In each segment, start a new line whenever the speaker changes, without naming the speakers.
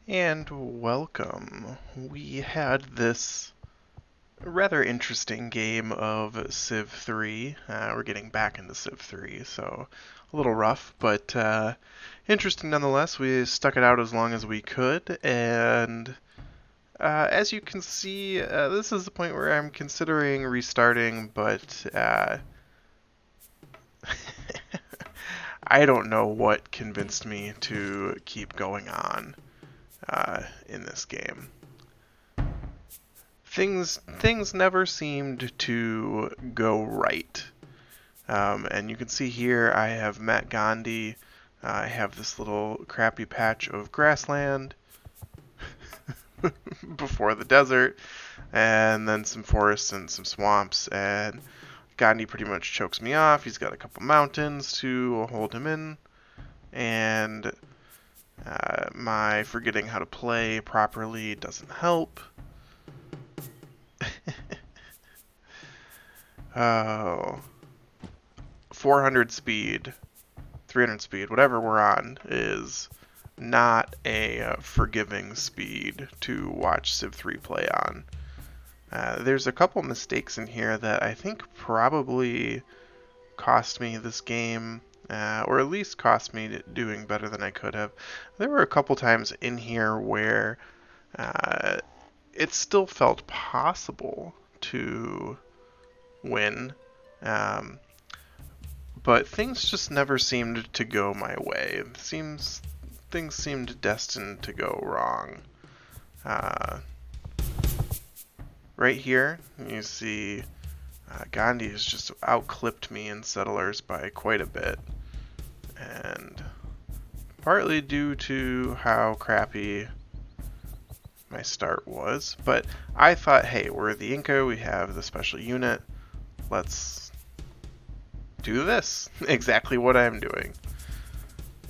And welcome. We had this rather interesting game of Civ 3. We're getting back into Civ 3, so a little rough, but interesting nonetheless. We stuck it out as long as we could, and as you can see, this is the point where I'm considering restarting, but I don't know what convinced me to keep going on in this game. Things never seemed to go right. And you can see here I have met Gandhi. I have this little crappy patch of grassland before the desert, and then some forests and some swamps. And Gandhi pretty much chokes me off. He's got a couple mountains to hold him in, and my forgetting how to play properly doesn't help. Oh, 400 speed, 300 speed, whatever we're on, is not a forgiving speed to watch Civ 3 play on. There's a couple mistakes in here that I think probably cost me this game, or at least cost me doing better than I could have. There were a couple times in here where it still felt possible to win, but things just never seemed to go my way. Things seemed destined to go wrong. Right here, you see Gandhi has just outclipped me in settlers by quite a bit, and partly due to how crappy my start was. But I thought, hey, we're the Inca, we have the special unit, let's do this. Exactly what I'm doing.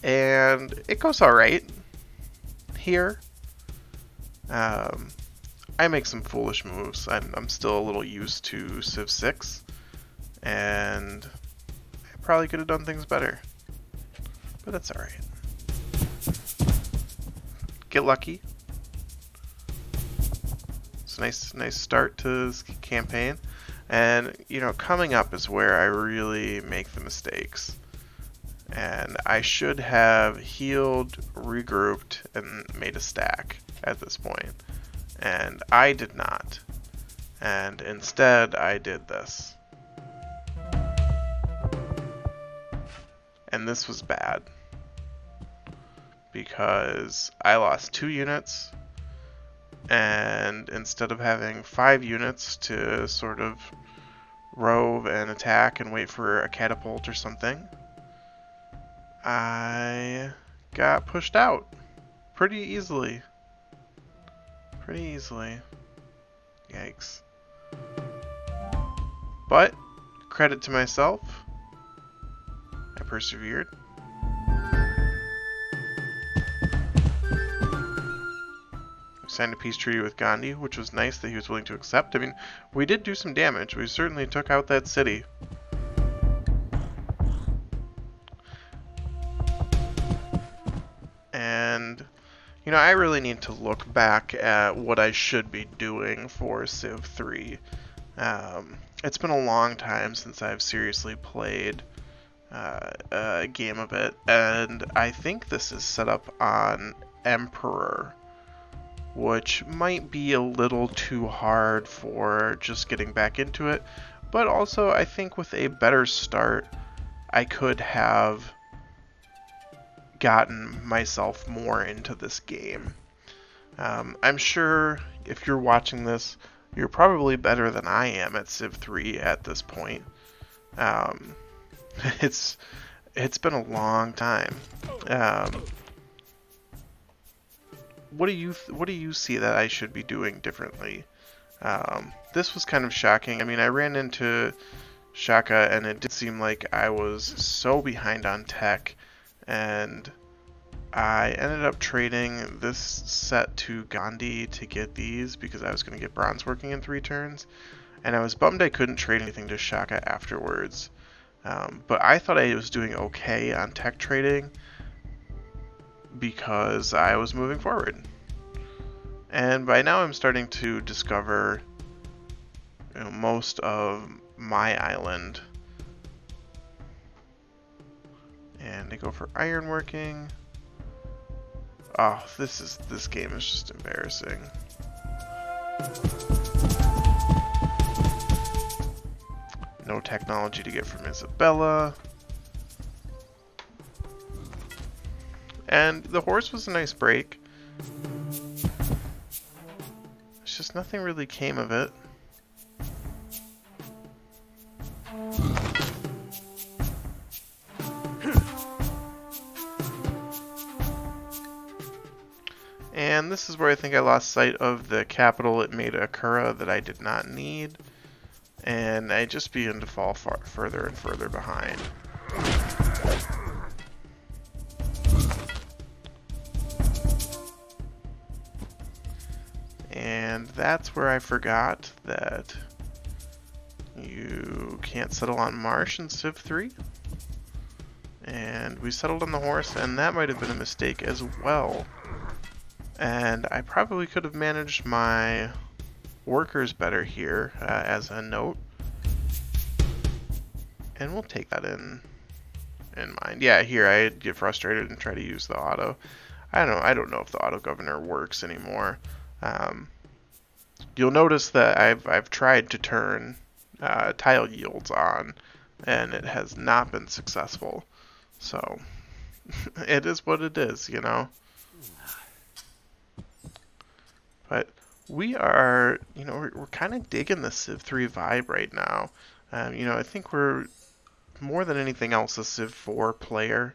And it goes alright here. I make some foolish moves. I'm still a little used to Civ 6, and I probably could have done things better. But that's alright. Get lucky. It's a nice start to this campaign. And, you know, coming up is where I really make the mistakes. And I should have healed, regrouped, and made a stack at this point. And I did not. And instead, I did this. And this was bad. Because I lost 2 units. And instead of having 5 units to sort of rove and attack and wait for a catapult or something, I got pushed out pretty easily. Yikes. But, credit to myself, I persevered. We signed a peace treaty with Gandhi, which was nice that he was willing to accept. I mean, we did do some damage. We certainly took out that city. And, you know, I really need to look back at what I should be doing for Civ 3. It's been a long time since I've seriously played a game of it, and I think this is set up on Emperor, which might be a little too hard for just getting back into it, but also I think with a better start, I could have gotten myself more into this game. I'm sure if you're watching this, you're probably better than I am at Civ 3 at this point. It's been a long time. What do you see that I should be doing differently? This was kind of shocking. I mean, I ran into Shaka, and it did seem like I was so behind on tech, and I ended up trading this set to Gandhi to get these because I was going to get bronze working in 3 turns, and I was bummed I couldn't trade anything to Shaka afterwards. But I thought I was doing okay on tech trading because I was moving forward. And by now I'm starting to discover, most of my island. And they go for ironworking. Oh, this game is just embarrassing. No technology to get from Isabella. And the horse was a nice break. It's just nothing really came of it. And this is where I think I lost sight of the capital. It made a Kura that I did not need. And I just began to fall further and further behind. And that's where I forgot that you can't settle on marsh in Civ 3. And we settled on the horse, and that might have been a mistake as well. And I probably could have managed my workers better here, as a note. And we'll take that in mind. Yeah, here I get frustrated and try to use the auto. I don't know if the auto governor works anymore. You'll notice that I've tried to turn tile yields on, and it has not been successful. So it is what it is, you know. But we are, we're kind of digging the Civ 3 vibe right now. I think we're more than anything else a Civ 4 player.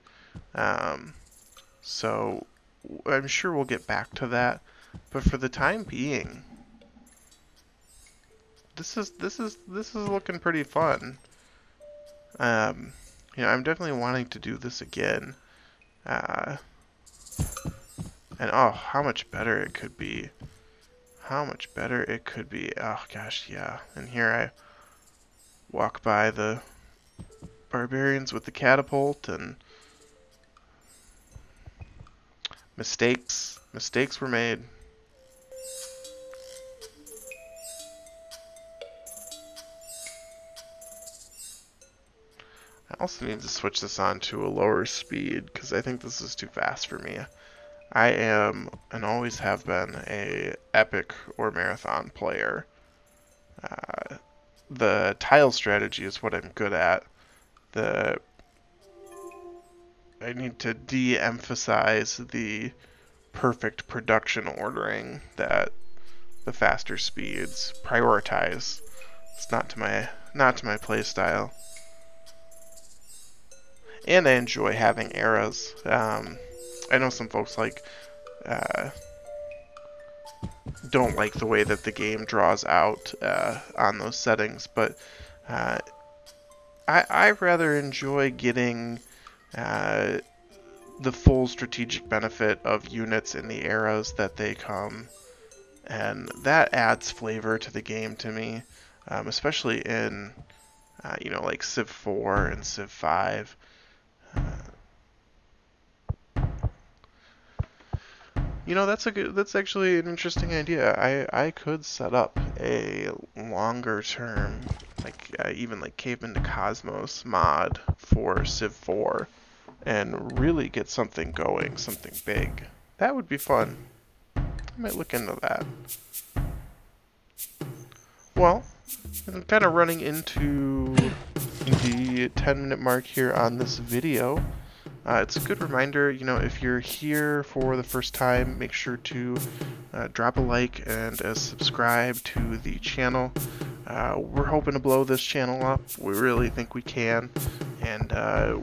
So I'm sure we'll get back to that. But for the time being, this is looking pretty fun. I'm definitely wanting to do this again. And oh, how much better it could be. How much better it could be. Oh gosh, yeah. And here I walk by the barbarians with the catapult, and mistakes were made. I also need to switch this on to a lower speed because I think this is too fast for me. I am, and always have been, a epic or marathon player. The tile strategy is what I'm good at. I need to de-emphasize the perfect production ordering that the faster speeds prioritize. It's not to my play style. And I enjoy having eras. I know some folks don't like the way that the game draws out on those settings, but I rather enjoy getting the full strategic benefit of units in the eras that they come, and that adds flavor to the game to me, especially in like Civ 4 and Civ 5. That's actually an interesting idea. I could set up a longer term, even like Caveman to Cosmos mod for Civ 4 and really get something going, something big. That would be fun. I might look into that. Well, I'm kind of running into the 10-minute mark here on this video. It's a good reminder, if you're here for the first time, make sure to drop a like and subscribe to the channel. We're hoping to blow this channel up. We really think we can. And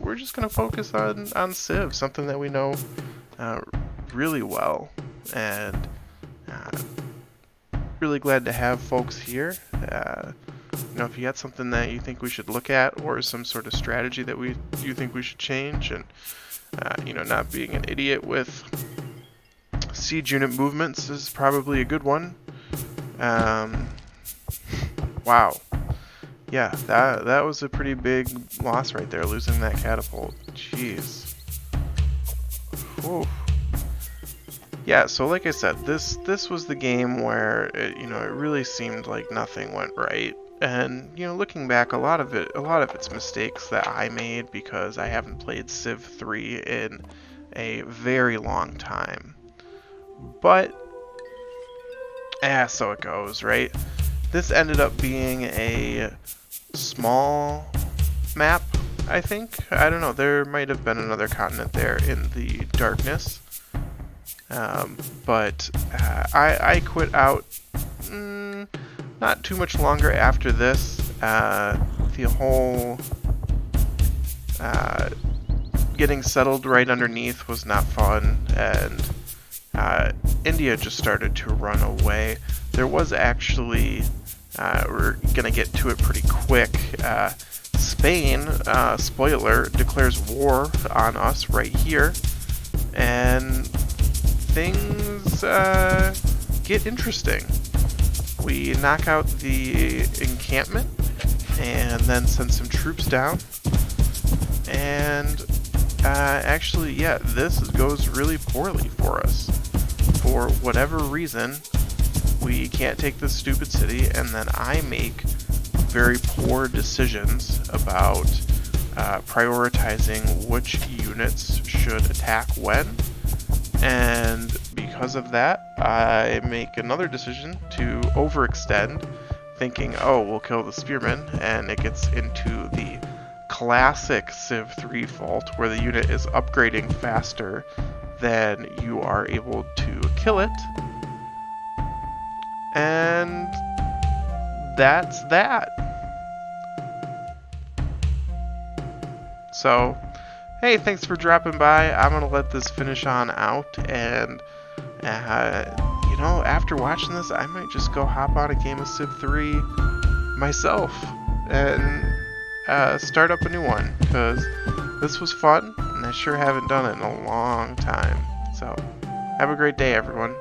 we're just going to focus on Civ, something that we know really well. And really glad to have folks here. If you got something that you think we should look at, or some sort of strategy that you think we should change, and not being an idiot with siege unit movements is probably a good one. Wow, yeah, that was a pretty big loss right there, losing that catapult. Jeez. Whew. yeah, so like I said, this was the game where it really seemed like nothing went right. And looking back, a lot of it's mistakes that I made because I haven't played Civ 3 in a very long time. But so it goes, right? This ended up being a small map, I think. I don't know, there might have been another continent there in the darkness. But I quit out not too much longer after this. The whole getting settled right underneath was not fun, and India just started to run away. There was actually, we're going to get to it pretty quick, Spain, spoiler, declares war on us right here, and things get interesting. We knock out the encampment and then send some troops down, and actually, yeah, this goes really poorly for us. For whatever reason, we can't take this stupid city, and then I make very poor decisions about prioritizing which units should attack when, and because of that, I make another decision to overextend, thinking, oh, we'll kill the spearmen, and it gets into the classic Civ 3 fault, where the unit is upgrading faster than you are able to kill it. And that's that. So, hey, thanks for dropping by. I'm going to let this finish on out, and, after watching this, I might just go hop on a game of Civ 3 myself and start up a new one, because this was fun, and I sure haven't done it in a long time. So, have a great day, everyone.